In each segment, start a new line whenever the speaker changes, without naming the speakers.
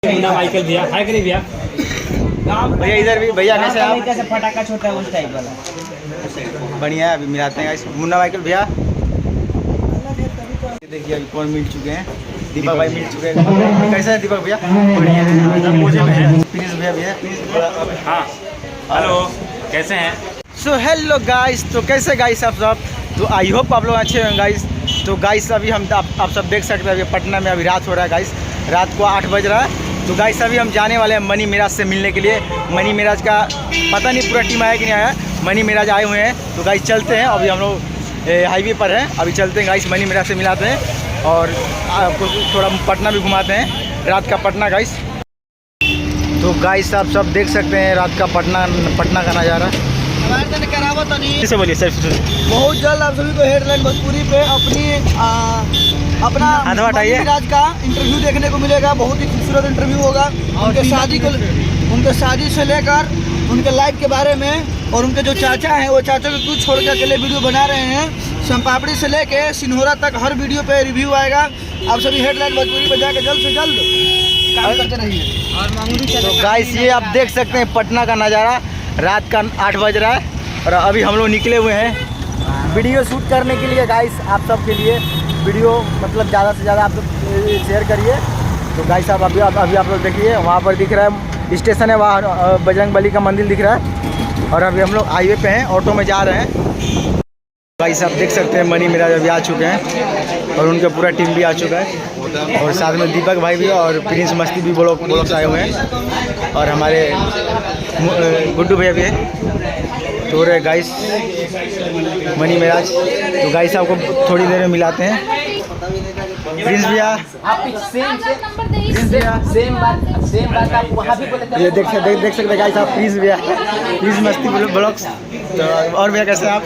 Munna Michael भैया हाय करिए भैया।
भैया इधर भी भैया कैसे आप?
कैसे फटाका छोटा है उस टाइप वाला
बढ़िया है। अभी मिलाते हैं गाइस। मुन्ना माइकल भैया देखिए अभी कौन मिल चुके हैं। दीपक भाई मिल चुके हैं। कैसे है दीपक भैया?
बढ़िया है।
प्लीज भैया प्लीज।
हाँ हेलो कैसे हैं?
सो हेलो गाइस, तो कैसे गाइस आप सब? तो आई होप आप लोग अच्छे होंगे गाइस। तो गाइस अभी हम आप सब देख सकते हैं अभी पटना में अभी रात हो रहा है गाइस। रात को 8 बज रहा है। तो गाइस अभी हम जाने वाले हैं मनी मिराज से मिलने के लिए। मनी मिराज का पता नहीं पूरा टीम आया कि नहीं आया। मनी मिराज आए हुए हैं तो गाइस चलते हैं। अभी हम लोग हाईवे पर हैं, अभी चलते हैं गाइस। मनी मिराज से मिलाते हैं और आपको थोड़ा पटना भी घुमाते हैं, रात का पटना गाइस। तो गाइस आप सब देख सकते हैं रात का पटना का नज़ारा। कैसे बोलिए सर?
बहुत जल्द आप सभी को हेडलाइन भोजपुरी पे अपना मनी मिराज का इंटरव्यू देखने को मिलेगा। बहुत ही खूबसूरत इंटरव्यू होगा। उनके शादी से लेकर उनके लाइफ के बारे में, और उनके जो चाचा हैं वो चाचा को कुछ छोड़ के अकेले वीडियो बना रहे हैं। सोनपापड़ी से लेके सिन्होरा तक हर वीडियो पे रिव्यू आएगा। आप सभी हेडलाइन भोजपुरी पे जाकर जल्द से जल्द काम करते रहिए।
तो गाइस ये आप देख सकते हैं पटना का नज़ारा। रात का 8 बज रहा है और अभी हम लोग निकले हुए हैं वीडियो शूट करने के लिए गाइस। आप सब के लिए वीडियो मतलब ज़्यादा से ज़्यादा आप लोग शेयर करिए। तो गाइस आप अभी आप लोग देखिए वहाँ पर दिख रहा है स्टेशन है, वहाँ बजरंगबली का मंदिर दिख रहा है। और अभी हम लोग हाईवे पे हैं, ऑटो में जा रहे हैं। गाइस आप देख सकते हैं मनी मिराज अभी आ चुके हैं और उनका पूरा टीम भी आ चुका है। और साथ में दीपक भाई भी और प्रिंस मस्ती भी ब्लॉग्स आए हुए हैं। और हमारे गुड्डू भैया भी है। तो रहे गाइस मनी मिराज। तो गाइस आपको थोड़ी देर में मिलाते हैं। प्रिंस भैया
आप वहाँ भी बोले
ये देख सकते हैं गाइस आप। प्रिंस भैया प्रिंस मस्ती ब्लॉग्स। तो और भैया कैसे हैं आप?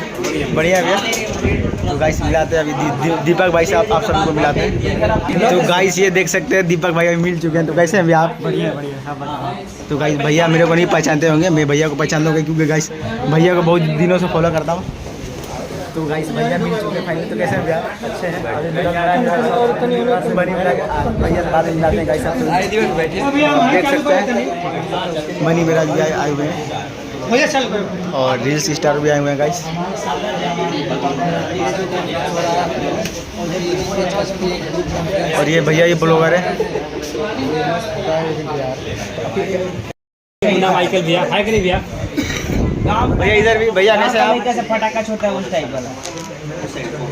बढ़िया भैया। तो गाइस मिलाते हैं अभी दीपक भाई से आप सभी को मिलाते हैं। तो गाइस ये देख सकते हैं दीपक भाई अभी मिल चुके हैं। तो कैसे हैं भैया आप? बढ़िया। तो गाइस भैया मेरे को नहीं पहचानते होंगे, मैं भैया को पहचान दूँगा क्योंकि गाइस भैया को बहुत दिनों से फॉलो करता हूँ। तो गाइस भैया मिल चुके हैं फाइनली। तो कैसे हैं भैया? अच्छे हैं। मनी मिराज भैया से बाद में मिलाते हैं गाइस। आप देख सकते हैं मनी मिराज भी आए हुए हैं और रील्स स्टार भी आए हुए हैं गाइस। और ये भैया ये ब्लॉगर है।
मुन्ना माइकल भैया हाय करिए भैया।
भैया इधर भी भैया कैसे आप?
कैसे फटाका छोटा है उस टाइप वाला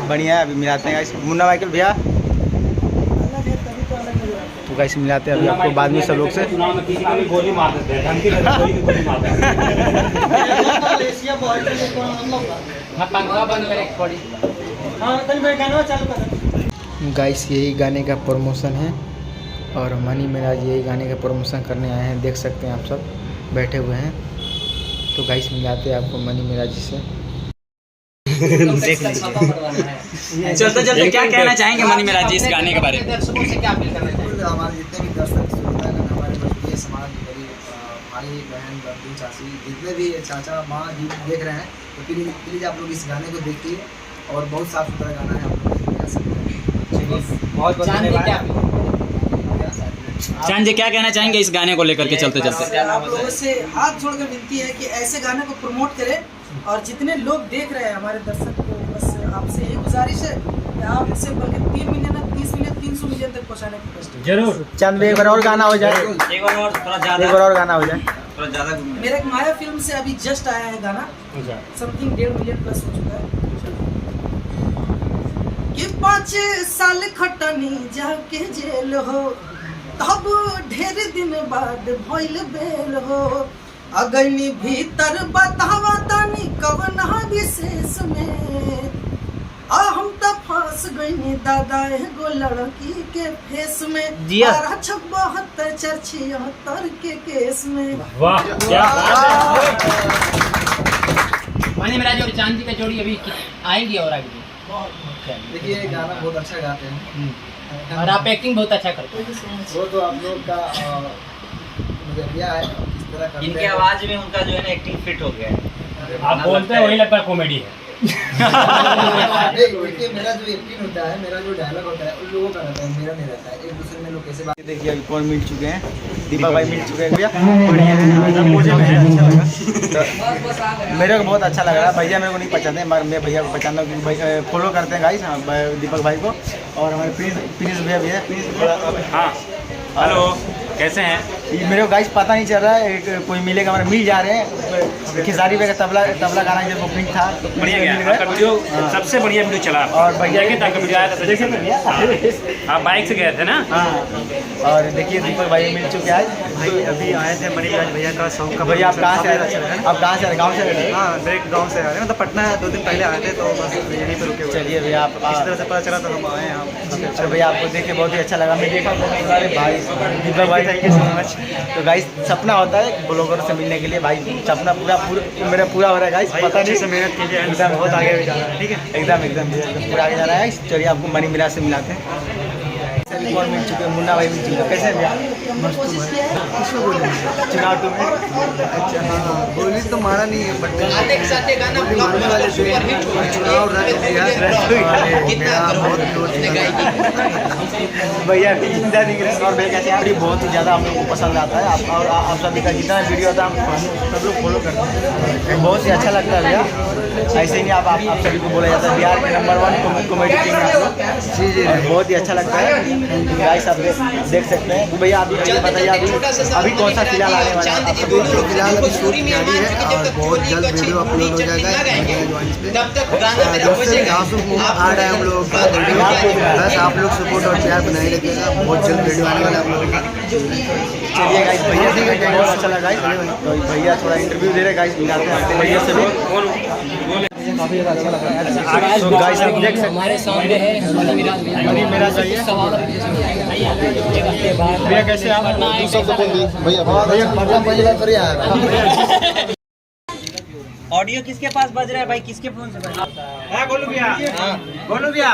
बढ़िया है। अभी मिलाते हैं गाइस। मुन्ना माइकल भैया तो गाइस मिलाते हैं अभी आपको बाद में सब लोग से।
चुनाव में किसी को भी गोली मार देते हैं, धमकी देते हैं, कोई भी गोली मार देते
हैं। गाइस यही गाने का प्रमोशन है और मनी मिराज यही गाने का प्रमोशन करने आए हैं। देख सकते हैं आप सब बैठे हुए हैं। तो गाइस मिलाते हैं आपको मनी मिराज से। देख लीजिए।
चलते चलते क्या कहना चाहेंगे मनी मिराज जी इस गाने के बारे में?
हमारे जितने भी दर्शक श्रोता हैं, हमारे भोजपुरी समाज गरीब भाई बहन बंधु चाची जितने भी चाचा माँ जी देख रहे हैं, तो प्लीज़ आप लोग इस गाने को देखिए। और बहुत साफ सुथरा गाना है, आप लोग देख सकते हैं। बहुत
चांद जी क्या कहना चाहेंगे इस गाने को लेकर के चलते चलते?
आप लोगों से हाथ जोड़कर विनती है कि ऐसे गाने को प्रमोट करें। और जितने लोग देख रहे हैं हमारे दर्शक को, बस आपसे यही गुजारिश है कि आप इसे बल्कि 3 मिलियन 30 मिलियन 300 मिलियन तक पहुँचाने की कोशिश करें।
जरूर
चंद एक बार और गाना हो जाए।
एक बार और थोड़ा ज्यादा,
एक बार और गाना हो जाए।
थोड़ा ज्यादा।
मेरा एक माया फिल्म से अभी जस्ट आया है गाना, समथिंग 1.5 मिलियन प्लस हो चुका है। कि 5 साल खटनी जाके जेल हो, तब ढेर दिन बाद भइल बेल हो। अगनी भीतर बतावा तानी कवना विशेष में, हम तो फंस गई दादा एगो लड़की के फेस में। 72 74 के केस में।
वाह क्या बात है।
मनी मिराज और चांद जी का जोड़ी अभी आएगी और आएगी।
देखिए गाना बहुत अच्छा गाते हैं
और आप एक्टिंग बहुत अच्छा करते हैं।
वो तो आप लोग का नजरिया है, किस तरह करते
इनकी
हैं।
आवाज में उनका जो है ना एक्टिंग फिट हो गया है।
आप बोलते हैं वही लगता है कॉमेडी है।
देखिए मेरा जो एक्टिंग होता है, मेरा जो डायलॉग होता है उन लोगों का रहता है, मेरा नहीं रहता है। एक दूसरे में लोग कैसे बात।
देखिए अभी कौन मिल चुके हैं। दीपक भाई मिल चुके हैं भैया, बढ़िया है, मुझे अच्छा लगा। तो मेरे को बहुत अच्छा लग रहा है। भैया मेरे को नहीं पहचानते, मगर मैं भैया को पहचानता हूँ क्योंकि फॉलो करते हैं गाइस दीपक भाई को। और हमारे प्रिंस भैया भी है, प्रिंस।
हाँ हेलो, कैसे हैं?
ये मेरे को गाइस पता नहीं चल रहा है, कोई मिलेगा हमारे मिल जा रहे हैं। खिसारी भाई का तबला गाना जब बुकिंग था तो
बढ़िया गया आपका वीडियो, सबसे बढ़िया वीडियो चला।
और भैया के
तक वीडियो आया था, आप बाइक से गए थे ना?
हाँ। और देखिए दीपक भाई मिल चुके आज
भाई अभी आए थे मणिराज भैया का सॉन्ग का।
भैया आप कहाँ से आए थे? आप कहाँ से आए? गाँव से आए थे?
हाँ, डायरेक्ट गांव से आ रहे हैं, मतलब पटना 2 दिन पहले आए थे, तो बस यहीं पे रुके हुए।
चलिए भैया आप
इस तरह से पता चला तो हम आए हैं यहाँ।
अरे भैया आपको देख के बहुत ही अच्छा लगा। मैं देखा अरे भाई दीपक भाई, थैंक यू सो मच। तो गाइस सपना होता है ब्लॉगर से मिलने के लिए, भाई सपना पूरा मेरा पूरा हो रहा है गाइस। पता नहीं
से मेहनत कीजिए,
एकदम
बहुत आगे भी जाना है, ठीक है?
एकदम पूरा आगे जा रहा है। चलिए आपको मनी मिराज से मिलाते हैं। कौन मिल चुके हैं? मुन्ना भाई मिल चुके हैं। कैसे हैं भैया?
किसको बोले?
चुनाव टू में
अच्छा हाँ, गोली तो मारा नहीं है, बट
साथ गाना
मारने वाले से चुनाव रद्द किया। मेरा बहुत क्लोज
भैया जिंदा दिख रहे हैं। और भैया कैसे हैं? बहुत ही ज़्यादा हम लोग को पसंद आता है। आप सभी का जितना वीडियो होता है हम सब लोग फॉलो करते हैं, बहुत ही अच्छा लगता है भैया। ऐसे ही नहीं आप सभी को बोला जाता है बिहार के नंबर 1 कॉमेडी किंग आप लोग।
जी
और बहुत ही अच्छा लगता है। गाइस आप देख सकते हैं। भैया आप ये बताइए अभी कौन सा फिलहाल आने वाला है?
फिलहाल अभी शूट जारी है और बहुत जल्द वीडियो अपलोड हो जाएगा आ रहा है हम लोग का वीडियो। बस आप लोग सपोर्ट और प्यार बनाए रखिएगा, बहुत जल्द वीडियो आने वाला है आप लोगों का।
चलिए गाइस भैया से बहुत अच्छा लगा गाइस। तो भैया थोड़ा इंटरव्यू दे रहे गाइस, मिलाते हैं आपको भैया से भी। काफ़ी ज़्यादा अच्छा लग रहा है। तो गाइस आप देख सकते हैं
हमारे सामने है मनी मिराज भैया।
मनी मिराज भैया।
सवाल
भैया कैसे आप?
ऑडियो किसके पास बज रहा है भाई? किसके फोन से बज रहा है?
बोलो भैया, बोलो भैया।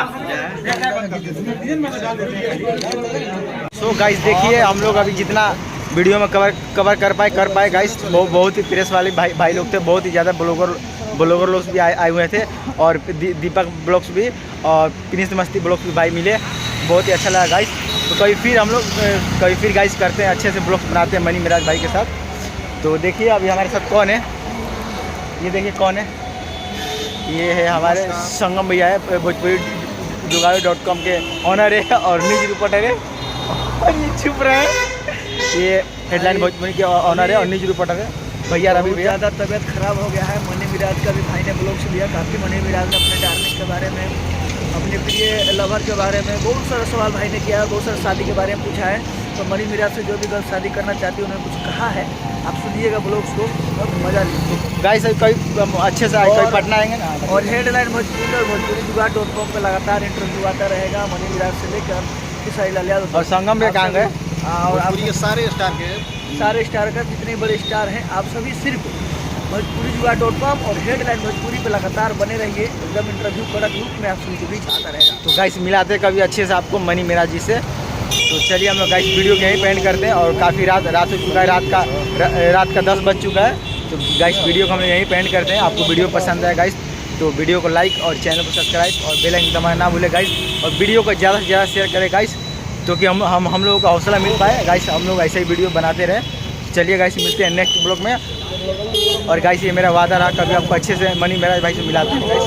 सो गाइस देखिए हम लोग अभी जितना वीडियो में कवर कर पाए गाइस, बहुत ही प्रेस वाले भाई लोग थे। बहुत ही ज़्यादा ब्लॉगर लोग भी आए हुए थे, और दीपक ब्लॉग्स भी और प्रिंस मस्ती ब्लॉग्स भी भाई मिले। बहुत ही अच्छा लगा गाइस। तो कभी फिर गाइस करते हैं, अच्छे से ब्लॉग्स बनाते हैं मनी मिराज भाई के साथ। तो देखिए अभी हमारे साथ कौन है, ये देखिए कौन है। ये है हमारे संगम भैया है, भोजपुरी जुगाड़ू.com के ऑनर है और न्यूज रिपोर्टर है। और ये छुप रहे हैं, ये हेडलाइन भोजपुरी के ऑनर है और न्यूज रिपोर्टर है भैया रवि भैया।
ज़्यादा तबीयत खराब हो गया है। मनी मिराज का भी भाई ने ब्लॉग से लिया काफ़ी। मनी मिराज ने अपने डार्लिंग के बारे में, अपने प्रिय लवर के बारे में बहुत सारा सवाल भाई ने किया है, बहुत सारा शादी के बारे में पूछा है। तो मनी मिराज से जो भी गर्ल शादी करना चाहती है उन्होंने कुछ कहा है, आप सुनिएगा ब्लॉग्स को और मज़ा लीजिए
गाइस। कई अच्छे से कई पटना आएंगे ना।
और हेडलाइन भोजपुरी और भोजपुरी जुगाड़.com पर लगातार इंटरव्यू आता रहेगा मनी मिराज से लेकर किसाई लाल यादव
और संगम में कहाँ गए?
और आप
ये सारे
स्टार का जितने बड़े स्टार हैं आप सभी सिर्फ भोजपुरी जुगाड़.com और हेडलाइन भोजपुरी पे लगातार बने रहिए। एकदम इंटरव्यू कड़क लुक में आप सभी के बीच आता रहेगा।
तो गाइस मिलाते हैं कभी अच्छे से आपको मनी मिराज जी से। तो चलिए हम लोग गाइस वीडियो को यहीं पेंड करते हैं। और काफ़ी रात हो चुका है, रात का 10 बज चुका है। तो गाइस वीडियो को हम यहीं पेंड करते हैं। आपको वीडियो पसंद आए गाइस तो वीडियो को लाइक और चैनल को सब्सक्राइब और बेल आइकन दबाना ना भूले गाइस। और वीडियो को ज़्यादा से ज़्यादा शेयर करें गाइस, तो कि हम लोगों का हौसला मिल पाए गाइस। हम लोग ऐसे ही वीडियो बनाते रहे। चलिए गाइस मिलते हैं नेक्स्ट ब्लॉग में। और गाइस ये मेरा वादा रहा, कभी आपको अच्छे से मनी मिराज भाई से मिलाते हैं गाइस।